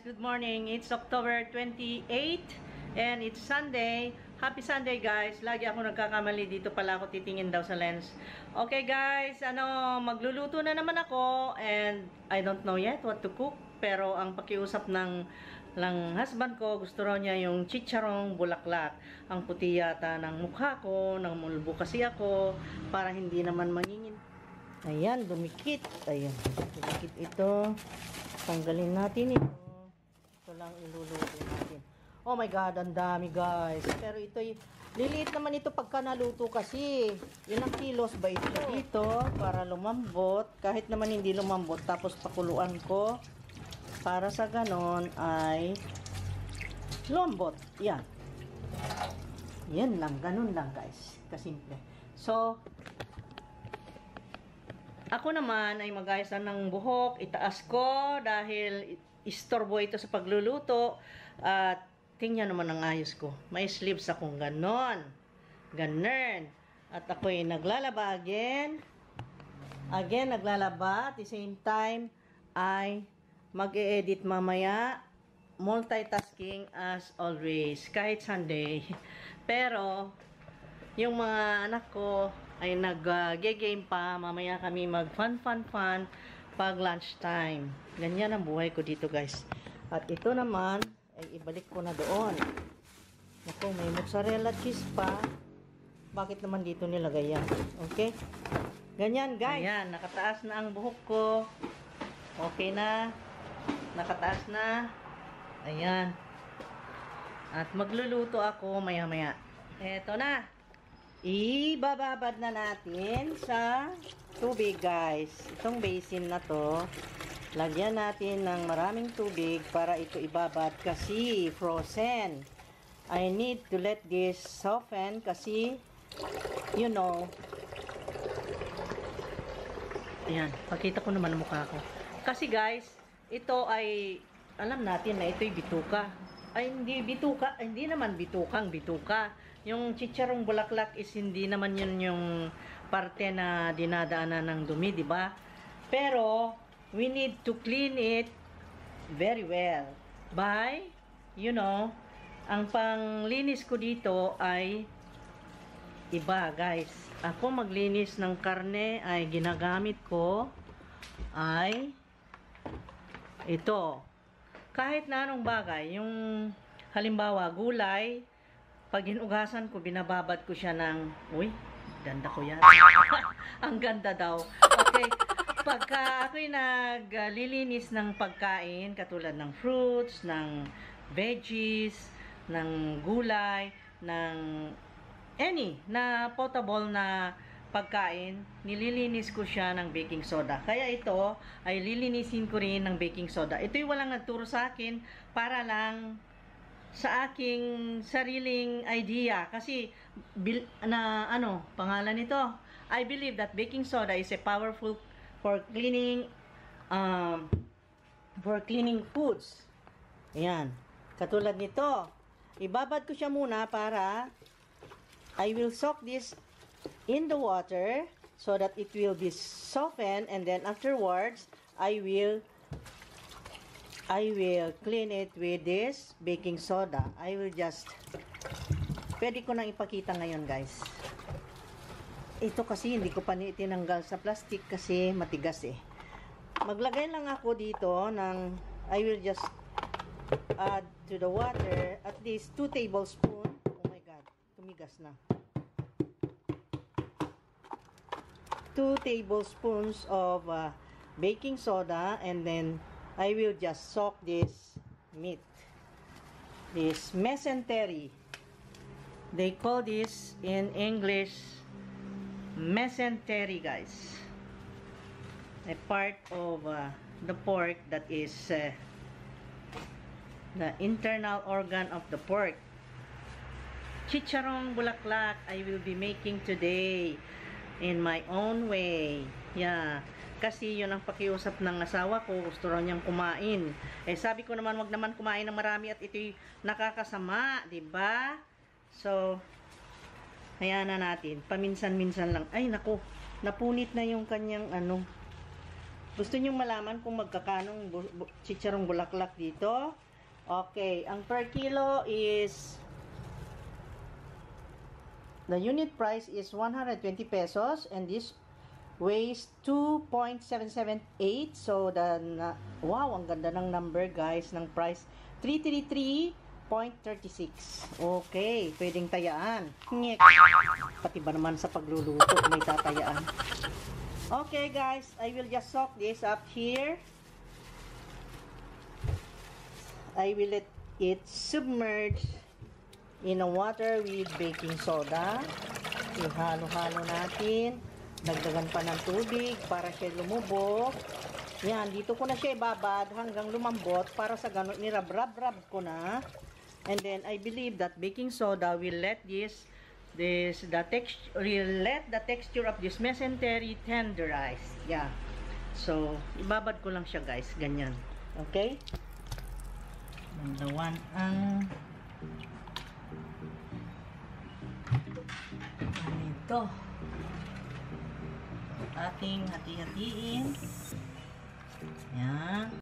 good morning. It's October 28 and it's Sunday. Happy Sunday guys. Lagi ako nagkakamali, dito pala ako titingin daw sa lens. Okay guys, magluluto na naman ako and I don't know yet what to cook. Pero ang pakiusap ng husband ko, gusto raw niya yung chicharong bulaklak. Ang puti yata ng mukha ko, nang mulbo kasi ako, para hindi naman mangingin. Ayan, dumikit. Ayan, dumikit ito. Tanggalin natin ito. Ito lang iluluto natin. Oh my God, ang dami guys. Pero ito, liliit naman ito pagka naluto kasi. Ilang kilos ba ito dito para lumambot? Kahit naman hindi lumambot, tapos pakuluan ko. Para sa ganon ay lumambot. Yan. Yan lang, ganon lang guys. Kasimple. So, ako naman ay mag-ayos ng buhok, itaas ko dahil istorbo ito sa pagluluto at tingnan naman ang ayos ko. May sleeves akong ganon. Ganun. At ako ay naglalaba again. Again, naglalaba. At the same time ay mag-e-edit mamaya. Multitasking as always. Kahit Sunday. Pero, yung mga anak ko ay nag-game pa. Mamaya kami mag-fun pag lunchtime. Ganyan ang buhay ko dito guys. At ito naman ay ibalik ko na doon. Naku, may mozzarella cheese pa. Bakit naman dito nilagay yan? Okay? Ganyan guys. Ayan, nakataas na ang buhok ko. Okay na. Nakataas na. Ayan. At magluluto ako maya-maya. Eto na. Ibababad na natin sa tubig guys. Itong basin na to, lagyan natin ng maraming tubig para ito ibabad kasi frozen. I need to let this soften kasi, you know. Ayan, pakita ko naman ang mukha ko. Kasi guys, ito ay, alam natin na ito'y bituka. Ay, hindi bituka, hindi naman bitukang bituka. Yung chicharong bulaklak is hindi naman yun yung parte na dinadaanan ng dumi, di ba? Pero, we need to clean it very well. By, you know, ang panglinis ko dito ay iba, guys. Ako maglinis ng karne ay ginagamit ko ay ito. Kahit na anong bagay, yung halimbawa gulay, pag hinugasan ko, binababad ko siya ng, uy, ganda ko yan. Ang ganda daw. Okay, pagka ako'y naglilinis ng pagkain, katulad ng fruits, ng veggies, ng gulay, ng any na potable na pagkain, nililinis ko siya ng baking soda. Kaya ito ay lilinisin ko rin ng baking soda. Ito'y walang nagturo sa akin, para lang sa aking sariling idea. Kasi, pangalan nito? I believe that baking soda is a powerful for cleaning foods. Ayan. Katulad nito. Ibabad ko siya muna para I will soak this in the water so that it will be softened, and then afterwards I will clean it with this baking soda. I will just, pwede ko nang ipakita ngayon guys. Ito kasi hindi ko pa tinanggal sa plastic kasi matigas eh. Maglagay lang ako dito ng, I will just add to the water at least 2 tablespoons. Oh my God, tumigas na. 2 tablespoons of baking soda, and then I will just soak this meat. This mesentery. They call this in English mesentery guys. A part of the pork that is the internal organ of the pork. Chicharong bulaklak I will be making today in my own way. Yeah. Kasi yun ang pakiusap ng asawa ko, gusto raw niyang kumain. Eh sabi ko naman, wag naman kumain ng marami at ito'y nakakasama, 'di ba? So, hayaan na natin. Paminsan-minsan lang. Ay nako, napunit na yung kanyang Gusto niyo malaman kung magkakanong chicharong bulaklak dito? Okay, ang per kilo is the unit price is 120 pesos and this weighs 2.778. So wow, ang ganda ng number guys ng price. 333.36. Okay, pwedeng tayaan. Ngek. Pati ba naman sa pagluluto may tatayaan. Okay guys, I will just soak this up here. I will let it submerge in a water with baking soda. Ihalo-halo natin. Dagdagan pa ng tubig para siya lumubog. Yan, dito ko na siya ibabad hanggang lumambot para sa ganun nirab-rab-rab ko na. And then I believe that baking soda will let the texture of this mesentery tenderize. Yeah. So, ibabad ko lang siya guys, ganyan. Okay? Nandawan ang ito. Ating hati-hatiin. Yan.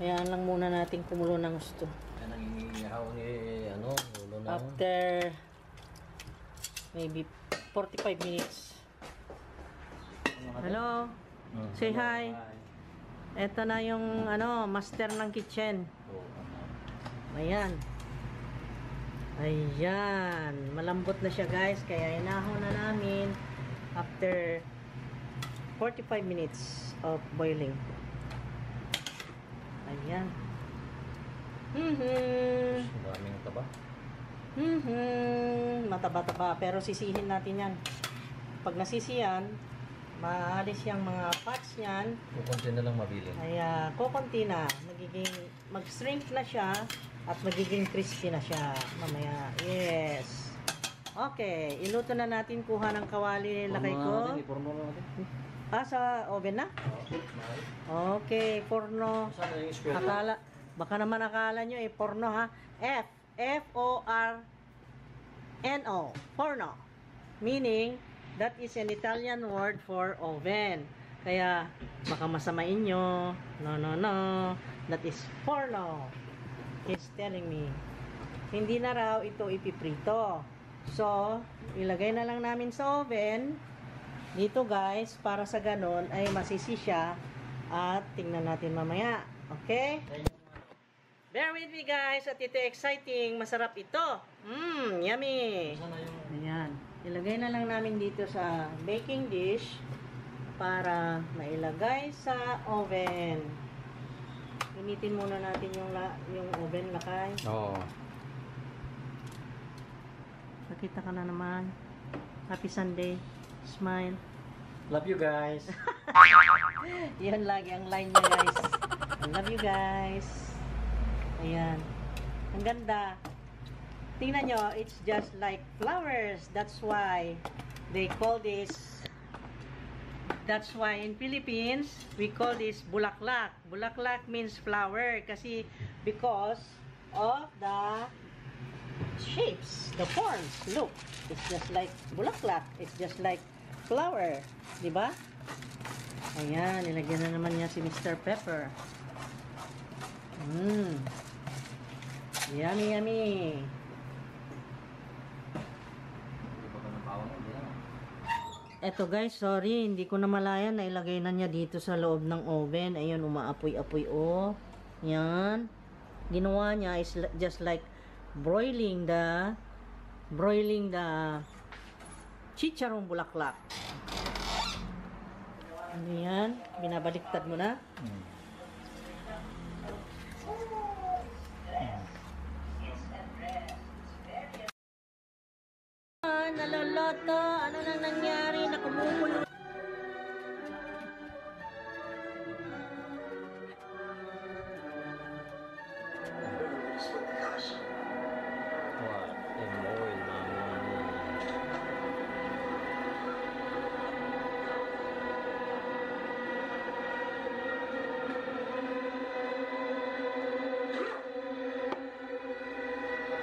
Hayaan lang muna natin kumulo ng gusto. Yan ang inihaw ni ulo na. After maybe 45 minutes. Hello. Say hi. Ito na yung master ng kitchen. Ayan. Ayan, malambot na siya guys, kaya inahon na namin after 45 minutes of boiling. Ayan. Daming taba. Mataba-taba, pero sisihin natin yan. Pag nasisiyan, maalis yung mga parts niyan. Kukunti na lang mabili. Kaya, kukunti na. Mag-shrink na siya at magiging crispy na siya mamaya. Yes. Okay, iluto na natin. Kuha ng kawali, lagay ko. Iporno na natin. Sa oven na? Okay, porno. Saan na yung square? Baka naman akala nyo porno ha. F-O-R-N-O. Forno. Meaning, that is an Italian word for oven. Kaya, baka masamain nyo. No. That is forno. It's telling me. Hindi na raw ito ipiprito. So, ilagay na lang namin sa oven. Dito guys, para sa ganon ay masisi siya. At tingnan natin mamaya. Okay? Bear with me guys, at ito exciting, masarap ito. Yummy. Ayan. Ilagay na lang namin dito sa baking dish para mailagay sa oven. Gamitin muna natin yung oven lakay. Oo. Nakita ka na naman. Happy Sunday. Smile. Love you guys. Yan lagi ang line niya guys. I love you guys. Ayan. Ang ganda. Tingnan nyo, it's just like flowers. That's why they call this, that's why in Philippines, we call this bulaklak. Bulaklak means flower kasi because of the shapes, the forms. Look, it's just like bulaklak. It's just like flower. Diba? Ayan, nilagyan na naman niya si Mr. Pepper. Yummy, yummy. Eto guys, sorry, hindi ko na malaya na ilagay na niya dito sa loob ng oven. Ayun, umaapoy-apoy oh. Yan. Ginawa niya is just like broiling the chicharong bulaklak. Ano yan? Binabaliktad mo na? Naloloto. Ano nang nangyari? Nakumukulo.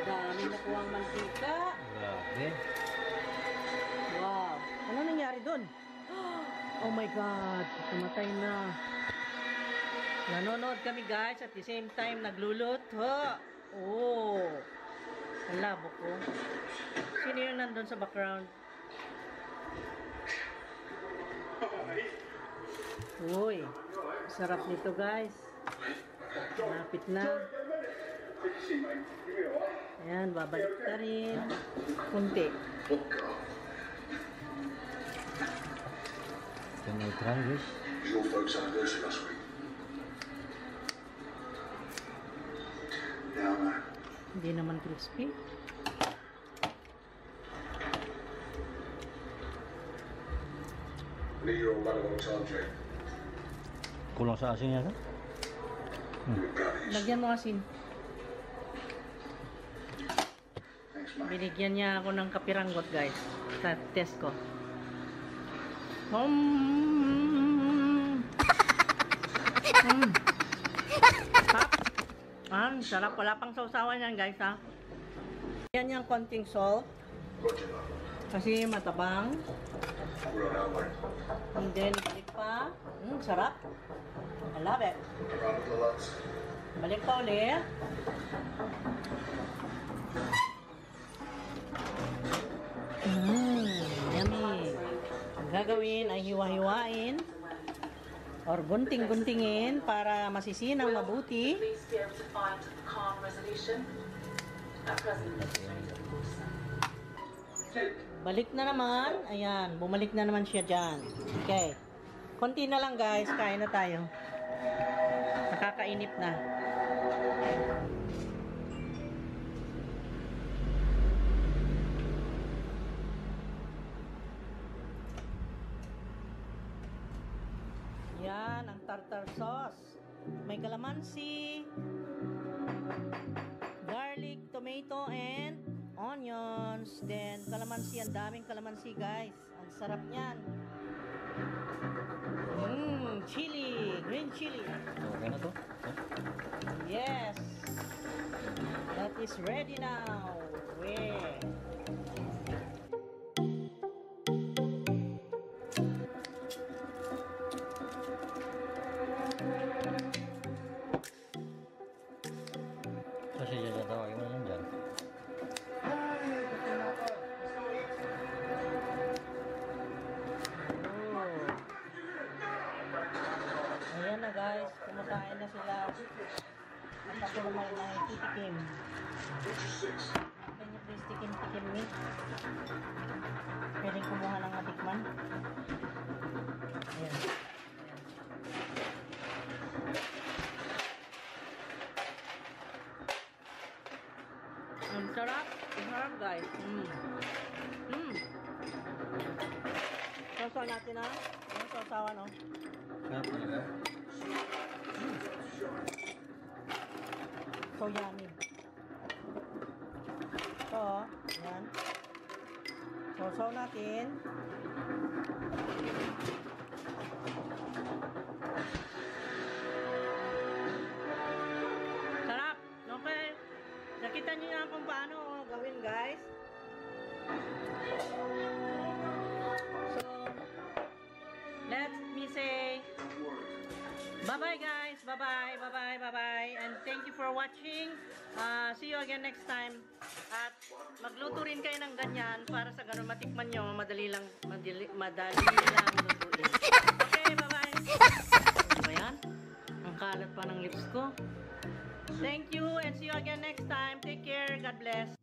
Dami nakuha ang mantika. Grabe. Wow. Ano nangyari dun? Oh my God. Tumatay na. Nanonood kami guys at the same time nagluluto. Oh. Ang labo ko. Sino yung nandun sa background? Uy. Sarap nito guys. Malapit na. Ayan, babalik ka rin. Kunti. Can I try this? Your folks' anniversary last week. Yeah, man. Hindi naman crispy. I knew you were running on time, Jake. Kulang sa asin yata? You were bloody. Lagyan mo asin. Thanks, mate. Binigyan niya ako ng kapiranggot guys. Sa test ko. Sarap. Wala pang sausawan yan guys ha. Yan yung konting salt. Roger that. Kasi matabang. We're on our way. And then balik pa. Sarap. I love it. Around with the lads. Balik pa ulit. Yummy. Ang gagawin ay hiwa-hiwain or gunting-guntingin para masisinang mabuti. Please be able to find calm resolution. Balik na naman. Ayan, bumalik na naman siya dyan. Okay. Konti na lang guys, kain na tayo. Nakakainip na. Yan, ang tartar sauce. May kalamansi, garlic, tomato, and onions. Then, kalamansi. Ang daming kalamansi, guys. Ang sarap niyan. Chili. Green chili. Okay na to? Yes. That is ready now. Yeah. Kasi dyan tawagin mo lang dyan. Ayan na guys, kumakain na sila. At ako naman ay titikim. Can you please tikim me? Pwedeng kumuha ng matikman. Ayan. Ang sarap. Ang sarap guys. Sausaw natin ha. Ang sausawan no. Sarap talaga. So yummy. So, yan. Sausaw natin. Sarap. Okay. Nakita niyo na kung paano gawin guys. So, let me say bye-bye guys. Bye-bye. And thank you for watching. See you again next time. At magluto rin kayo ng ganyan para sa ganun matikman nyo. Madali lang lutuin. Okay, bye-bye. Ano ba yan? Ang kalat pa ng lips ko. Thank you and see you again next time. Take care. God bless.